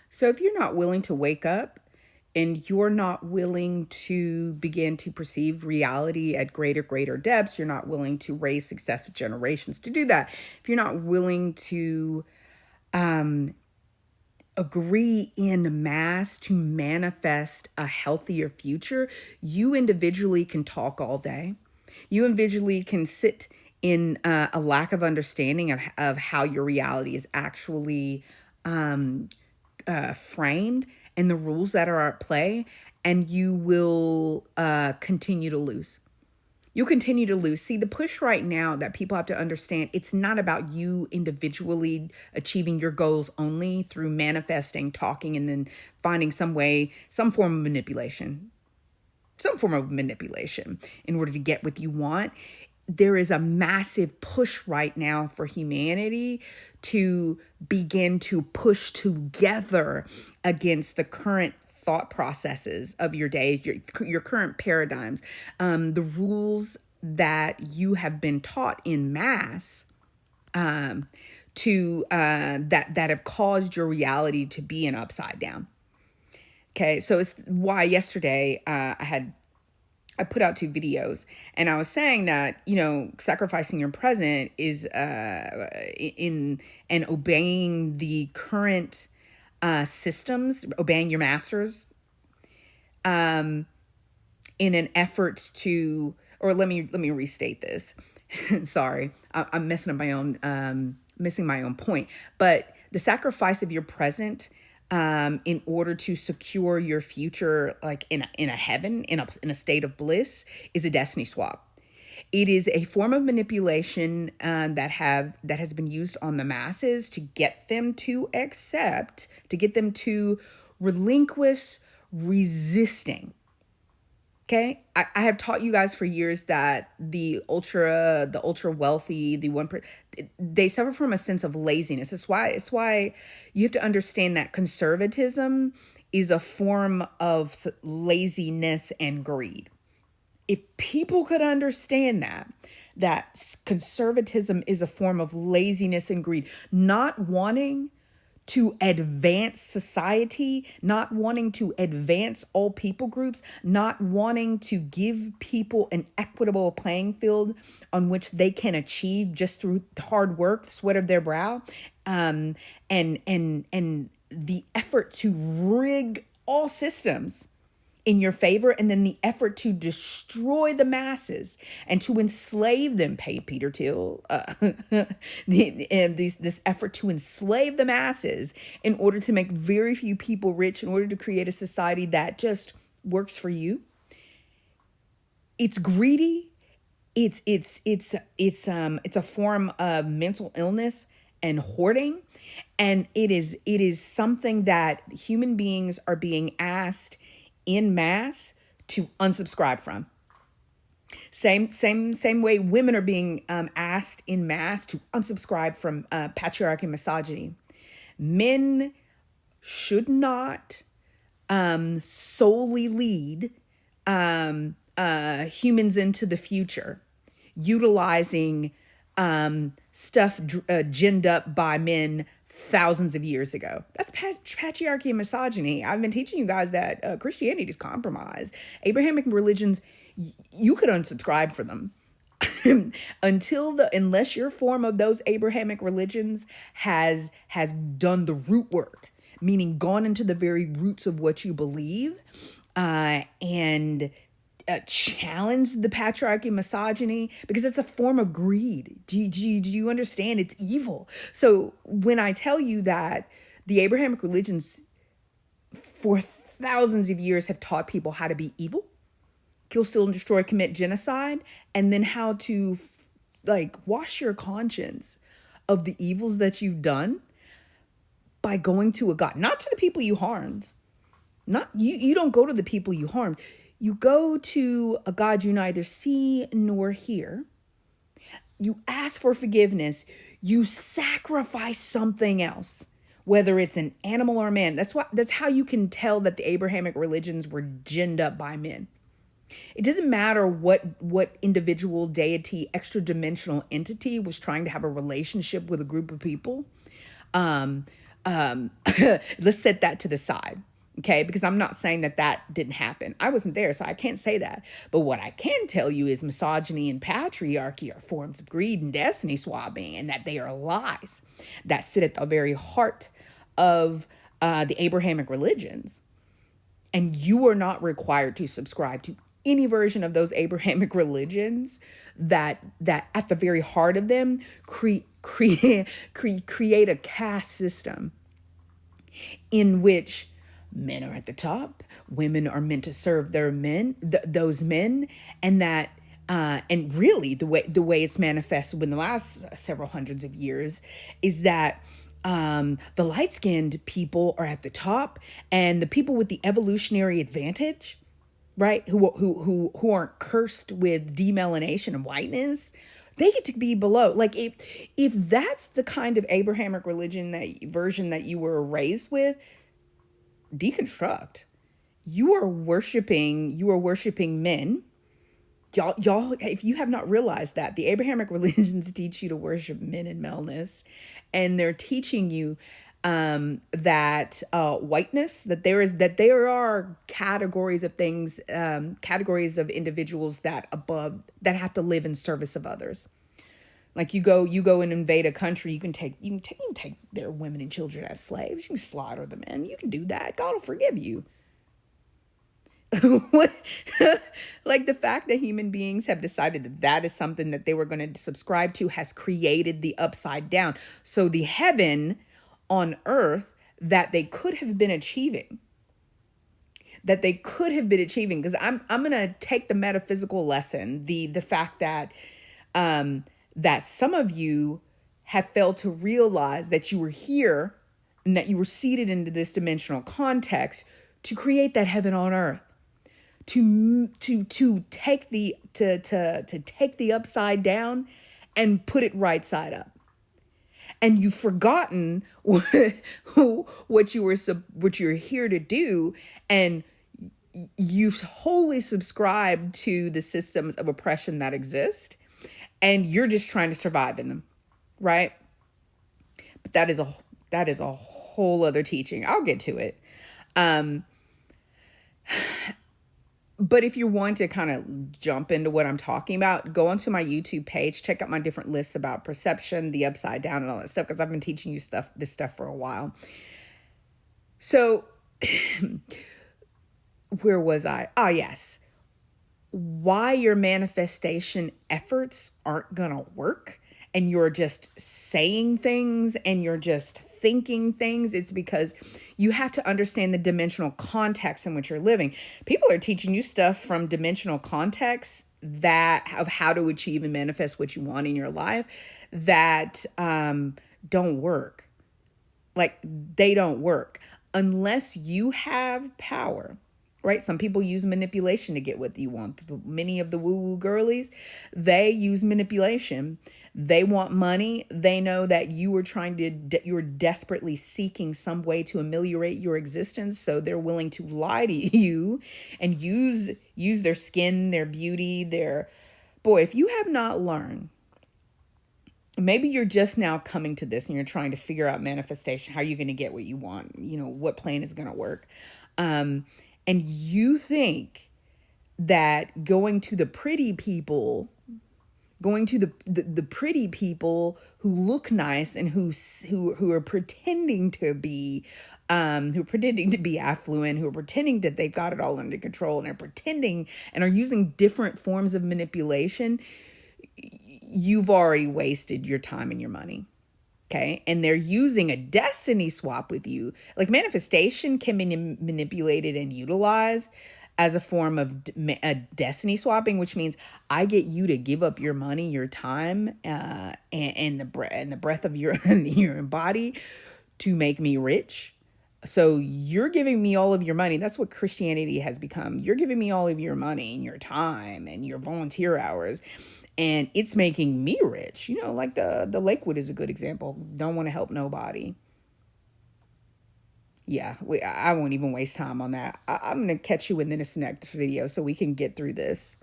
So if you're not willing to wake up and you're not willing to begin to perceive reality at greater depths, you're not willing to raise successive generations to do that. If you're not willing to agree in mass to manifest a healthier future, you individually can talk all day. You individually can sit in a lack of understanding of how your reality is actually framed and the rules that are at play, and you will continue to lose. You'll continue to lose. See, the push right now that people have to understand, it's not about you individually achieving your goals only through manifesting, talking, and then finding some way, some form of manipulation in order to get what you want. There is a massive push right now for humanity to begin to push together against the current thought processes of your day, your current paradigms, the rules that you have been taught in mass, to that have caused your reality to be an upside down. Okay, so it's why yesterday I put out two videos, and I was saying that, sacrificing your present is in and obeying the current systems, obeying your masters, in an effort to, or let me restate this. Sorry, I'm messing up my own, missing my own point. But the sacrifice of your present, in order to secure your future, like in a heaven, in a state of bliss, is a destiny swap. It is a form of manipulation that has been used on the masses to get them to accept, to get them to relinquish resisting. Okay, I have taught you guys for years that the ultra wealthy, they suffer from a sense of laziness. It's why you have to understand that conservatism is a form of laziness and greed. If people could understand that conservatism is a form of laziness and greed, not wanting to advance society, not wanting to advance all people groups, not wanting to give people an equitable playing field on which they can achieve just through hard work, the sweat of their brow, and the effort to rig all systems in your favor, and then the effort to destroy the masses and to enslave them. Pay Peter Thiel, this effort to enslave the masses in order to make very few people rich, in order to create a society that just works for you. It's greedy. It's a form of mental illness and hoarding, and it is something that human beings are being asked in mass to unsubscribe from. Same way women are being asked in mass to unsubscribe from patriarchy and misogyny. Men should not solely lead humans into the future, utilizing stuff ginned up by men thousands of years ago. That's patriarchy and misogyny. I've been teaching you guys that Christianity is compromised. Abrahamic religions, you could unsubscribe for them. Unless your form of those Abrahamic religions has done the root work, meaning gone into the very roots of what you believe, and challenge the patriarchy, misogyny, because it's a form of greed. Do you understand? It's evil. So when I tell you that the Abrahamic religions for thousands of years have taught people how to be evil, kill, steal, and destroy, commit genocide, and then how to wash your conscience of the evils that you've done by going to a God, not to the people you harmed. Not you don't go to the people you harmed. You go to a God you neither see nor hear. You ask for forgiveness. You sacrifice something else, whether it's an animal or a man. That's how you can tell that the Abrahamic religions were ginned up by men. It doesn't matter what individual deity, extra dimensional entity was trying to have a relationship with a group of people. Let's set that to the side. Okay, because I'm not saying that that didn't happen. I wasn't there, so I can't say that. But what I can tell you is misogyny and patriarchy are forms of greed and destiny swapping, and that they are lies that sit at the very heart of the Abrahamic religions. And you are not required to subscribe to any version of those Abrahamic religions that at the very heart of them create a caste system in which men are at the top, women are meant to serve their men, those men, and that and really the way it's manifested in the last several hundreds of years is that the light-skinned people are at the top, and the people with the evolutionary advantage, right, who aren't cursed with demelanation and whiteness, they get to be below. Like if that's the kind of Abrahamic religion that version that you were raised with, deconstruct. You are worshiping men. Y'all, if you have not realized that, the Abrahamic religions teach you to worship men and maleness, and they're teaching you that whiteness, that there are categories of things, categories of individuals that have to live in service of others. Like you go and invade a country, you can take their women and children as slaves. You can slaughter the men. You can do that. God will forgive you. What, like the fact that human beings have decided that that is something that they were going to subscribe to has created the upside down. So the heaven on earth that they could have been achieving, because I'm going to take the metaphysical lesson, the fact that that some of you have failed to realize that you were here and that you were seated into this dimensional context to create that heaven on earth, to take the upside down and put it right side up. And you've forgotten what you're here to do, and you've wholly subscribed to the systems of oppression that exist, and you're just trying to survive in them, right? But that is a whole other teaching. I'll get to it. But if you want to kind of jump into what I'm talking about, go onto my YouTube page, check out my different lists about perception, the upside down, and all that stuff, because I've been teaching you this stuff for a while. So where was I? Ah, yes. Why your manifestation efforts aren't gonna work, and you're just saying things and you're just thinking things, it's because you have to understand the dimensional context in which you're living. People are teaching you stuff from dimensional contexts that of how to achieve and manifest what you want in your life that don't work. Like, they don't work unless you have power. Right? Some people use manipulation to get what you want. Many of the woo-woo girlies, they use manipulation. They want money. They know that you're desperately seeking some way to ameliorate your existence. So they're willing to lie to you and use their skin, their beauty, boy, if you have not learned, maybe you're just now coming to this and you're trying to figure out manifestation, how you're going to get what you want, what plan is going to work. And you think that going to the pretty people who look nice and who are pretending to be affluent, who are pretending that they've got it all under control, and are pretending and are using different forms of manipulation, you've already wasted your time and your money. Okay. And they're using a destiny swap with you. Like, manifestation can be manipulated and utilized as a form of a destiny swapping, which means I get you to give up your money, your time, and the breath of your body to make me rich. So you're giving me all of your money. That's what Christianity has become. You're giving me all of your money and your time and your volunteer hours, and it's making me rich. Like the Lakewood is a good example. Don't want to help nobody. Yeah, I won't even waste time on that. I'm going to catch you in this next video so we can get through this.